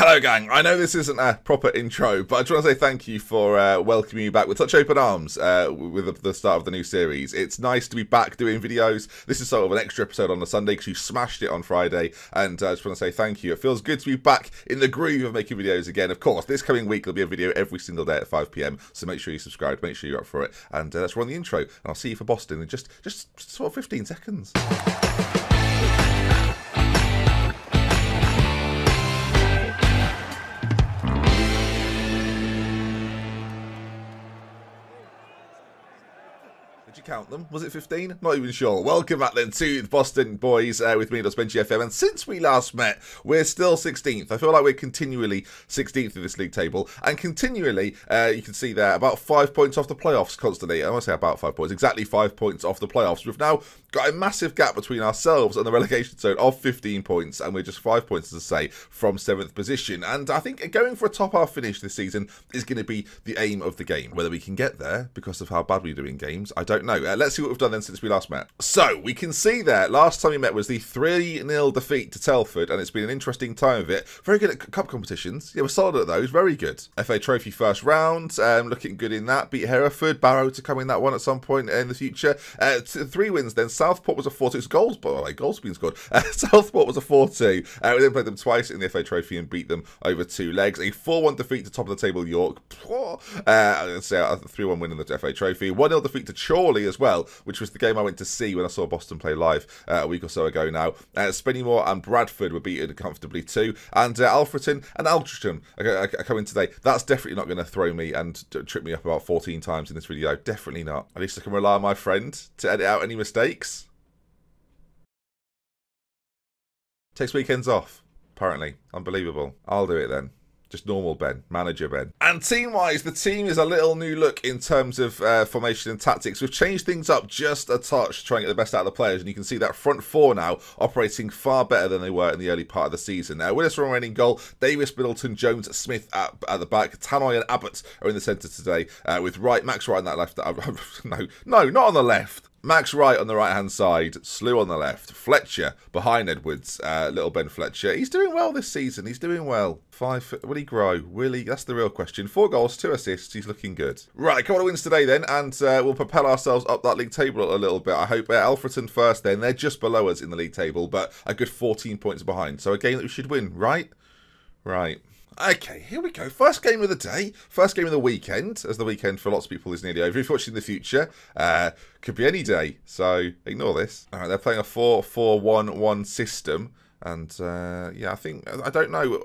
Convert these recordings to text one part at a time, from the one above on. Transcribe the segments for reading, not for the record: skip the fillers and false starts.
Hello gang, I know this isn't a proper intro, but I just want to say thank you for welcoming me back with such open arms with the start of the new series. It's nice to be back doing videos. This is sort of an extra episode on the Sunday because you smashed it on Friday, and I just want to say thank you. It feels good to be back in the groove of making videos again. Of course, this coming week there'll be a video every single day at 5 PM, so make sure you subscribe, make sure you're up for it, and let's run the intro, and I'll see you for Boston in just sort of 15 seconds. Did you count them? Was it 15? Not even sure. Welcome back then to the Boston boys with me, Altrincham FM. And since we last met, we're still 16th. I feel like we're continually 16th in this league table. And continually, you can see there, about 5 points off the playoffs constantly. I want to say about 5 points. Exactly 5 points off the playoffs. We've now got a massive gap between ourselves and the relegation zone of 15 points. And we're just 5 points, as I say, from 7th position. And I think going for a top half finish this season is going to be the aim of the game. Whether we can get there because of how bad we do in games, I don't know. Let's see what we've done then since we last met. So, we can see there, last time we met was the 3-0 defeat to Telford, and it's been an interesting time of it. Very good at cup competitions. Yeah, we're solid at those. Very good. FA Trophy first round, looking good in that. Beat Hereford, Barrow to come in that one at some point in the future. 3 wins then. Southport was a 4-2. It's goals, by the way. Goals being scored. Southport was a 4-2. We then played them twice in the FA Trophy and beat them over 2 legs. A 4-1 defeat to top of the table York. Let's say a 3-1 win in the FA Trophy. 1-0 defeat to Chorley as well, which was the game I went to see when I saw Boston play live a week or so ago now. Spennymoor and Bradford were beaten comfortably too. And Alfreton and Altrincham are coming today. That's definitely not going to throw me and trip me up about 14 times in this video. Definitely not. At least I can rely on my friend to edit out any mistakes. Takes weekends off, apparently. Unbelievable. I'll do it then. Just normal Ben, manager Ben. And team-wise, the team is a little new look in terms of formation and tactics. We've changed things up just a touch to try and get the best out of the players, and you can see that front four now operating far better than they were in the early part of the season. Willis Rowan in goal, Davis, Middleton, Jones, Smith at the back, Tannoy and Abbott are in the centre today, with Max Wright on that left. No, not on the left. Max Wright on the right-hand side, Slew on the left, Fletcher behind Edwards, little Ben Fletcher. He's doing well this season, he's doing well. Will he grow? Will he? That's the real question. 4 goals, 2 assists, he's looking good. Right, a couple of wins today then, and we'll propel ourselves up that league table a little bit. I hope Alfreton first then, they're just below us in the league table, but a good 14 points behind. So a game that we should win, right? Right. Okay, here we go. First game of the day. First game of the weekend, as the weekend for lots of people is nearly over. If you're watching in the future, could be any day, so ignore this. All right, they're playing a 4-4-1-1 system. And, yeah, I don't know.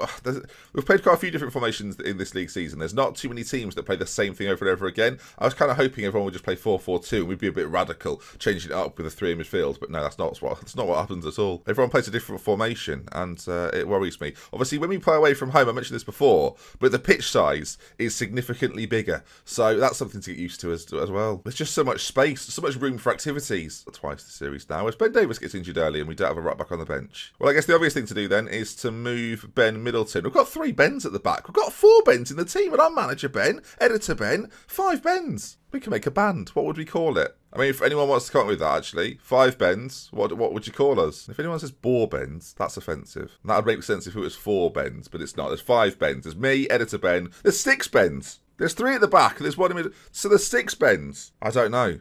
We've played quite a few different formations in this league season. There's not too many teams that play the same thing over and over again. I was kind of hoping everyone would just play 4-4-2 and we'd be a bit radical, changing it up with a 3 in midfield. But no, that's not what happens at all. Everyone plays a different formation, and it worries me. Obviously, when we play away from home, I mentioned this before, but the pitch size is significantly bigger. So that's something to get used to as well. There's just so much space, so much room for activities. Twice the series now. As Ben Davis gets injured early and we don't have a right back on the bench. Well, I guess the obvious thing to do then is to move Ben Middleton. We've got 3 Bens at the back. We've got 4 Bens in the team, and I'm manager Ben, editor Ben, 5 Bens. We can make a band. What would we call it? I mean, if anyone wants to come up with that, actually, 5 Bens, what would you call us? If anyone says Boar Bens, that's offensive. And that would make sense if it was 4 Bens, but it's not. There's 5 Bens. There's me, editor Ben. There's 6 Bens. There's 3 at the back, and there's 1 in the middle. So there's 6 Bens. I don't know.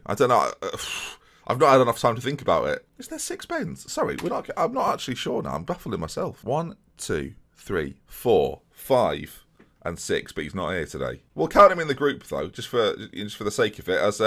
I've not had enough time to think about it. Is there 6 Bens? Sorry, I'm not actually sure now. I'm baffling myself. 1, 2, 3, 4, 5, and 6. But he's not here today. We'll count him in the group though, just for the sake of it, as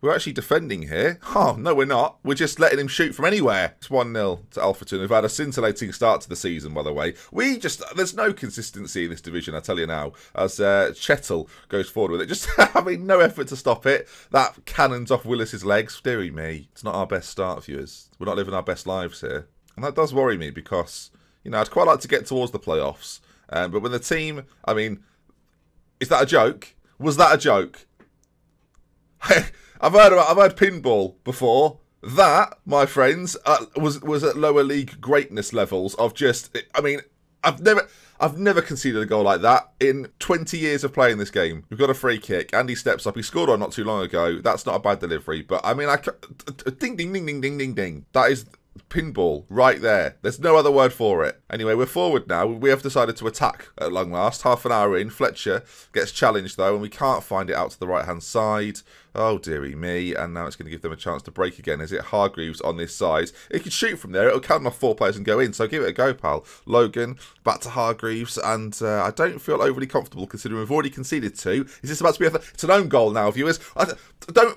we're actually defending here. Oh, no, we're not. We're just letting him shoot from anywhere. It's 1-0 to Alfreton. We've had a scintillating start to the season, by the way. There's no consistency in this division, I tell you now, as Chettle goes forward with it. Just having no effort to stop it. That cannons off Willis's legs. Deary me. It's not our best start, viewers. We're not living our best lives here. And that does worry me because, you know, I'd quite like to get towards the playoffs. But when the team, I mean, is that a joke? Was that a joke? I've heard pinball before. That, my friends, was at lower league greatness levels of just. I mean, I've never conceded a goal like that in 20 years of playing this game. We've got a free kick. Andy steps up. He scored on not too long ago. That's not a bad delivery, but I mean, ding, ding, ding, ding, ding, ding, ding. That is pinball right there. There's no other word for it. Anyway, we're forward now. We have decided to attack at long last. Half an hour in. Fletcher gets challenged, though, and we can't find it out to the right-hand side. Oh, dearie me. And now it's going to give them a chance to break again. Is it Hargreaves on this side? It can shoot from there. It'll count off 4 players and go in, so give it a go, pal. Logan, back to Hargreaves, and I don't feel overly comfortable considering we've already conceded 2. Is this about to be it's an own goal now, viewers? Right,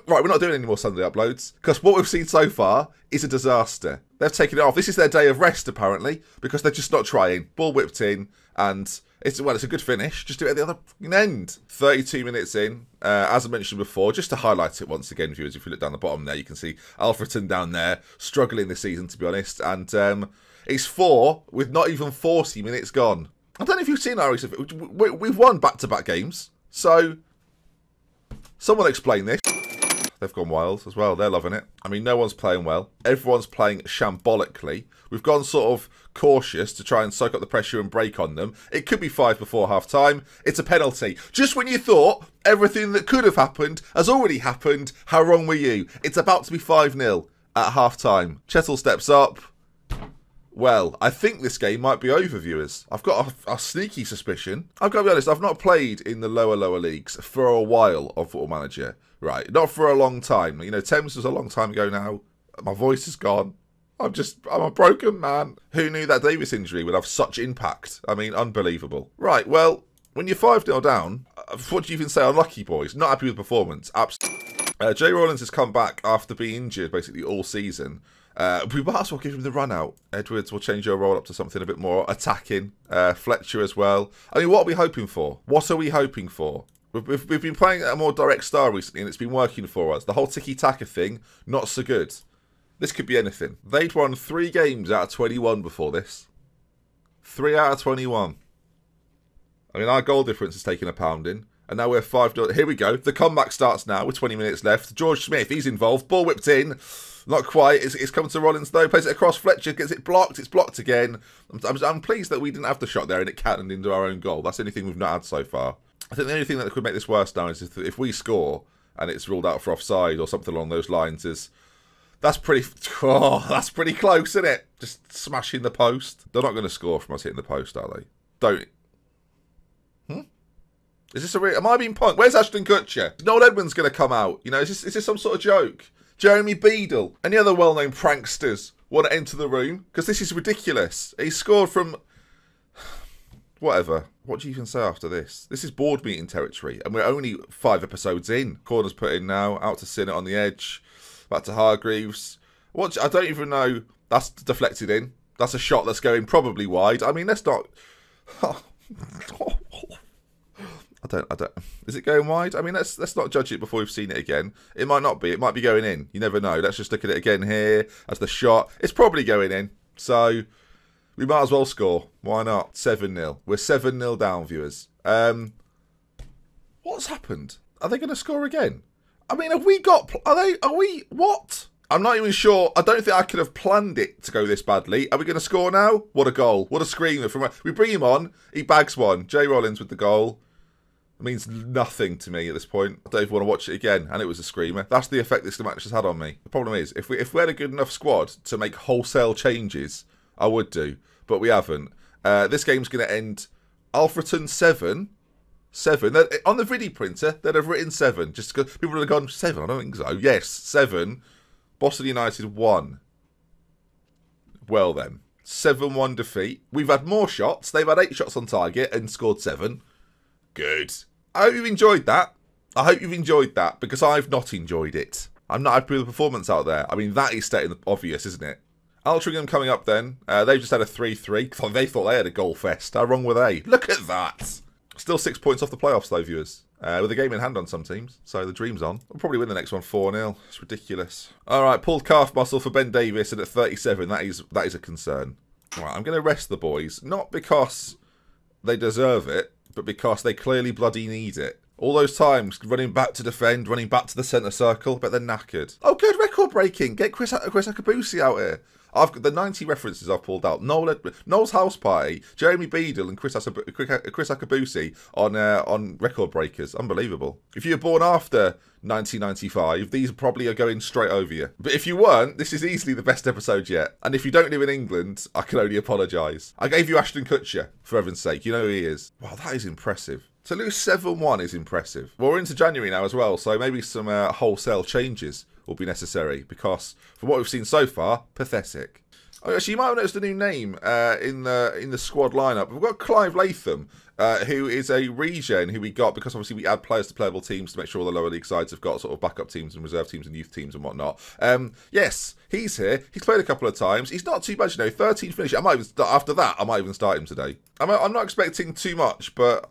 we're not doing any more Sunday uploads, because what we've seen so far is a disaster. They've taken it off. This is their day of rest, apparently, because they're just not trying. Ball whipped in, and it's a good finish. Just do it at the other end. 32 minutes in, as I mentioned before, just to highlight it once again, viewers, if you look down the bottom there, you can see Alfreton down there, struggling this season, to be honest, and it's 4 with not even 40 minutes gone. I don't know if you've seen our recent... We've won back-to-back games, so someone explain this. They've gone wild as well. They're loving it. I mean, no one's playing well. Everyone's playing shambolically. We've gone sort of cautious to try and soak up the pressure and break on them. It could be 5 before half-time. It's a penalty. Just when you thought everything that could have happened has already happened, how wrong were you? It's about to be 5-0 at half-time. Chettle steps up. Well, I think this game might be over, viewers. I've got a sneaky suspicion. I've got to be honest, I've not played in the lower leagues for a while on Football Manager. Right, not for a long time. You know, Thames was a long time ago now. My voice is gone. I'm a broken man. Who knew that Davis injury would have such impact? I mean, unbelievable. Right, well, when you're 5-0 down, what do you even say? Unlucky, boys. Not happy with the performance. Absolutely. Jay Rawlins has come back after being injured basically all season. We might as well give him the run out. Edwards will change your role up to something a bit more attacking. Fletcher as well. I mean, what are we hoping for? What are we hoping for? We've been playing a more direct style recently, and it's been working for us. The whole tiki-taka thing, not so good. This could be anything. They'd won 3 games out of 21 before this. 3 out of 21. I mean, our goal difference has taken a pounding. And now we're 5-0. Here we go. The comeback starts now with 20 minutes left. George Smith, he's involved. Ball whipped in. Not quite. It's come to Rollins, though. Plays it across. Fletcher gets it blocked. It's blocked again. I'm pleased that we didn't have the shot there and it counted into our own goal. That's the only thing we've not had so far. I think the only thing that could make this worse now is if we score and it's ruled out for offside or something along those lines. That's pretty close, isn't it? Just smashing the post. They're not going to score from us hitting the post, are they? Don't. Is this a real... Am I being punked? Where's Ashton Kutcher? Noel Edmonds going to come out? You know, is this some sort of joke? Jeremy Beadle? Any other well-known pranksters want to enter the room? Because this is ridiculous. He scored from... Whatever. What do you even say after this? This is board meeting territory, and we're only 5 episodes in. Corner's put in now. Out to Sinnott on the edge. Back to Hargreaves. I don't even know. That's deflected in. That's a shot that's going probably wide. I mean, let's not... I don't. Is it going wide? I mean, let's not judge it before we've seen it again. It might not be. It might be going in. You never know. Let's just look at it again here as the shot. It's probably going in. So we might as well score. Why not? 7-0. We're 7-0 down, viewers. What's happened? Are they going to score again? I mean, have we got... Are we... What? I'm not even sure. I don't think I could have planned it to go this badly. Are we going to score now? What a goal. What a screamer. We bring him on. He bags one. Jay Rollins with the goal. It means nothing to me at this point. I don't even want to watch it again. And it was a screamer. That's the effect this match has had on me. The problem is, if we had a good enough squad to make wholesale changes, I would do. But we haven't. This game's going to end Alfreton 7. 7. On the video printer, they'd have written 7. Just because people would have gone 7. I don't think so. Yes, 7. Boston United 1. Well then. 7-1 defeat. We've had more shots. They've had 8 shots on target and scored 7. Good. I hope you've enjoyed that. I hope you've enjoyed that, because I've not enjoyed it. I'm not happy with the performance out there. I mean, that is stating obvious, isn't it? Altrincham coming up then. They've just had a 3-3. They thought they had a goal fest. How wrong were they? Look at that. Still 6 points off the playoffs, though, viewers. With a game in hand on some teams. So the dream's on. We'll probably win the next one 4-0. It's ridiculous. All right, pulled calf muscle for Ben Davis, and at 37, that is a concern. All right, I'm going to rest the boys. Not because they deserve it, but because they clearly bloody need it. All those times running back to defend, running back to the centre circle, but they're knackered. Oh, good, record breaking. Get Chris Akabusi out here. I've got the 90 references I've pulled out. Noel's House Party, Jeremy Beadle and Chris Akabusi on Record Breakers. Unbelievable. If you were born after 1995, these probably are going straight over you. But if you weren't, this is easily the best episode yet. And if you don't live in England, I can only apologise. I gave you Ashton Kutcher, for heaven's sake. You know who he is. Wow, that is impressive. To lose 7-1 is impressive. Well, we're into January now as well, so maybe some wholesale changes will be necessary, because from what we've seen so far, pathetic. Oh, actually, you might have noticed a new name in the squad lineup. We've got Clive Latham, who is a regen who we got because obviously we add players to playable teams to make sure all the lower league sides have got sort of backup teams and reserve teams and youth teams and whatnot. Yes, he's here. He's played a couple of times. He's not too bad, you know. 13 finish. After that, I might even start him today. I'm not expecting too much, but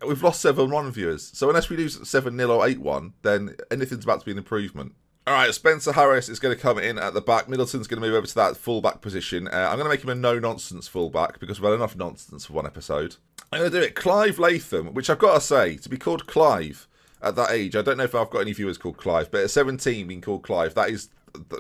we've lost 7-1 viewers. So unless we lose 7-0 or 8-1, then anything's about to be an improvement. All right, Spencer Harris is going to come in at the back. Middleton's going to move over to that full-back position. I'm going to make him a no-nonsense full-back because we've had enough nonsense for one episode. I'm going to do it. Clive Latham, which I've got to say, to be called Clive at that age, I don't know if I've got any viewers called Clive, but at 17 being called Clive, that is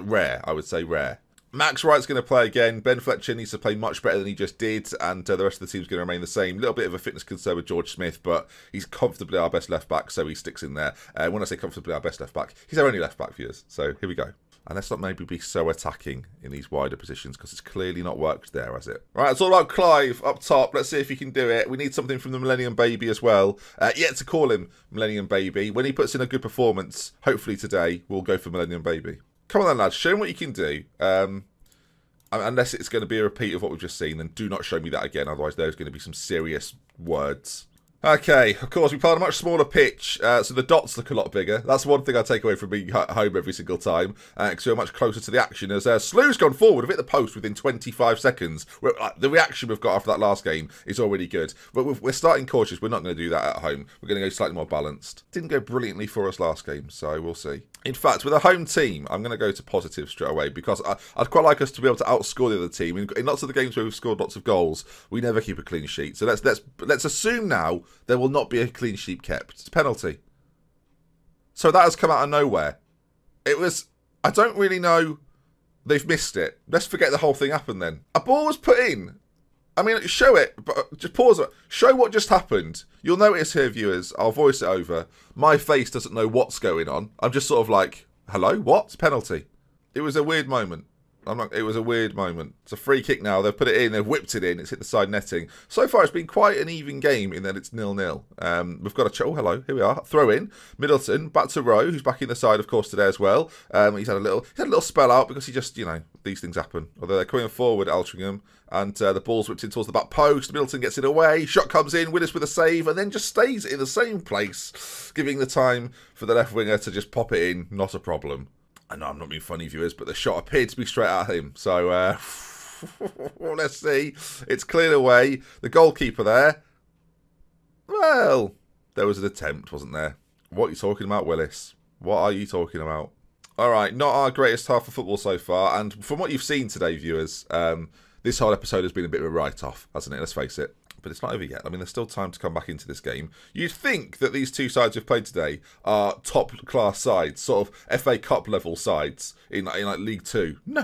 rare, I would say rare. Max Wright's going to play again. Ben Fletcher needs to play much better than he just did, and the rest of the team's going to remain the same. A little bit of a fitness concern with George Smith, but he's comfortably our best left-back, so he sticks in there. When I say comfortably our best left-back, he's our only left-back, viewers. So here we go. And let's not maybe be so attacking in these wider positions, because it's clearly not worked there, has it? Right, it's all about Clive up top. Let's see if he can do it. We need something from the Millennium Baby as well. Yet to call him Millennium Baby. When he puts in a good performance, hopefully today, we'll go for Millennium Baby. Come on then, lads. Show him what you can do. Unless it's going to be a repeat of what we've just seen, then do not show me that again. Otherwise, there's going to be some serious words. Okay, of course, we play on a much smaller pitch, so the dots look a lot bigger. That's one thing I take away from being at home every single time, because we're much closer to the action. As Slew's gone forward, have hit the post within 25 seconds. The reaction we've got after that last game is already good. But we're starting cautious. We're not going to do that at home. We're going to go slightly more balanced. Didn't go brilliantly for us last game, so we'll see. In fact, with a home team, I'm going to go to positive straight away, because I'd quite like us to be able to outscore the other team. In lots of the games where we've scored lots of goals, we never keep a clean sheet. So let's assume now there will not be a clean sheet kept. It's a penalty. So that has come out of nowhere. It was... I don't really know... They've missed it. Let's forget the whole thing happened then. A ball was put in. I mean, show it, but just pause it. Show what just happened. You'll notice here, viewers, I'll voice it over. My face doesn't know what's going on. I'm just sort of like, hello, what? Penalty. It was a weird moment. It was a weird moment. It's a free kick now. They've put it in. They've whipped it in. It's hit the side netting. So far, it's been quite an even game in that it's 0-0. We've got a... Oh, hello. Here we are. Throw in. Middleton. Back to Rowe, who's back in the side, of course, today as well. He's had a little spell out because he just, you know, these things happen. Although they're coming forward, Altrincham. And the ball's whipped in towards the back post. Middleton gets it away. Shot comes in. Willis with a save. And then just stays in the same place, giving the time for the left winger to just pop it in. Not a problem. I know I'm not being funny, viewers, but the shot appeared to be straight at him. So, let's see. It's cleared away. The goalkeeper there. Well, there was an attempt, wasn't there? What are you talking about, Willis? What are you talking about? All right, not our greatest half of football so far. And from what you've seen today, viewers, this whole episode has been a bit of a write-off, hasn't it? Let's face it. But it's not over yet. I mean, there's still time to come back into this game. You'd think that these two sides we've played today are top-class sides, sort of FA Cup level sides in like League 2. No.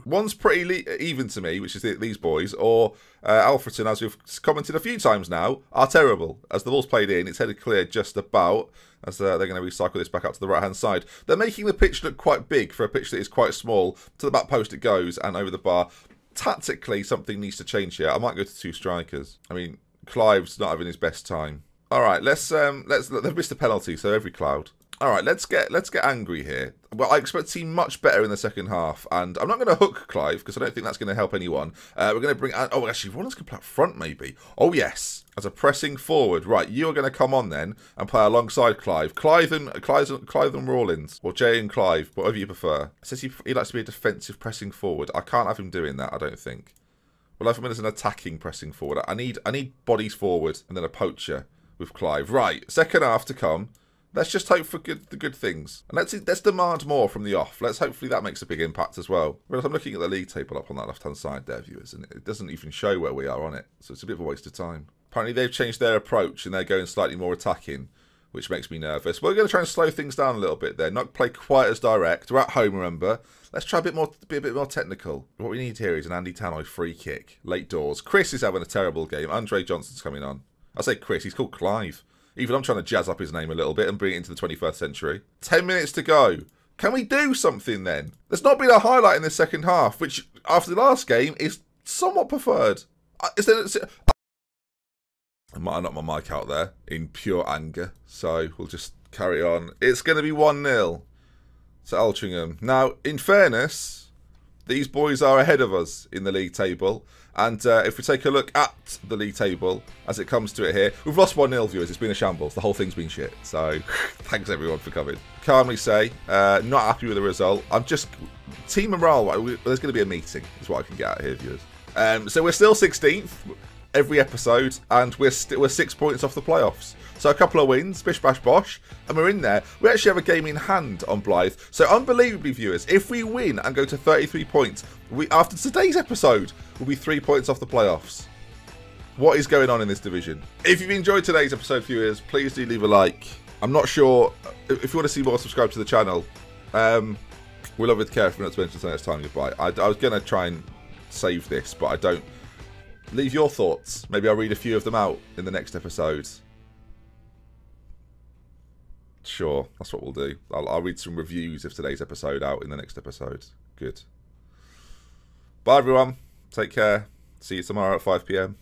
One's pretty even to me, which is these boys, or Alfreton, as we've commented a few times now, are terrible. As the ball's played in, it's headed clear just about, as they're going to recycle this back out to the right-hand side. They're making the pitch look quite big for a pitch that is quite small. To the back post it goes, and over the bar. Tactically, something needs to change here. I might go to two strikers. I mean, Clive's not having his best time. All right, let's they've missed a penalty, so every cloud. All right, let's get angry here. Well, I expect to see much better in the second half, and I'm not going to hook Clive because I don't think that's going to help anyone. We're going to bring... Oh, actually, Rollins can play up front, maybe. Oh, yes. As a pressing forward. Right, you are going to come on then and play alongside Clive. Clive and Rawlins. Or Jay and Clive, whatever you prefer. It says he likes to be a defensive pressing forward. I can't have him doing that, I don't think. Well, if I'm as an attacking pressing forward. I need bodies forward and then a poacher with Clive. Right, second half to come. Let's just hope for the good things. And let's demand more from the off. Hopefully that makes a big impact as well. Whereas I'm looking at the league table up on that left-hand side there, viewers, and it doesn't even show where we are on it. So it's a bit of a waste of time. Apparently they've changed their approach and they're going slightly more attacking. which makes me nervous. We're going to try and slow things down a little bit there, not play quite as direct. We're at home, remember. Let's try be a bit more technical. What we need here is an Andy Tannoy free kick, late doors. Chris is having a terrible game. Andre Johnson's coming on. I say Chris, he's called Clive. Even I'm trying to jazz up his name a little bit and bring it into the 21st century. 10 minutes to go. Can we do something then? There's not been a highlight in the second half, which after the last game is somewhat preferred. I might have knocked my mic out there in pure anger, so we'll just carry on. It's going to be 1-0 to Altrincham. Now, in fairness, these boys are ahead of us in the league table. And if we take a look at the league table as it comes to it here, we've lost 1-0, viewers. It's been a shambles. The whole thing's been shit. So thanks, everyone, for coming. Calmly say, not happy with the result. I'm just... Team morale, there's going to be a meeting, is what I can get out here, viewers. So we're still 16th every episode, and we're 6 points off the playoffs. So a couple of wins, bish bash bosh, and we're in there. We actually have a game in hand on Blythe. So unbelievably, viewers, if we win and go to 33 points, after today's episode, we'll be 3 points off the playoffs. What is going on in this division? If you've enjoyed today's episode, viewers, please do leave a like. I'm not sure, if you want to see more, subscribe to the channel. We'll love it care if we're not to mention something next time. Goodbye. I was going to try and save this, but I don't. Leave your thoughts. Maybe I'll read a few of them out in the next episode. Sure, that's what we'll do. I'll read some reviews of today's episode out in the next episode. Good. Bye, everyone. Take care. See you tomorrow at 5 PM.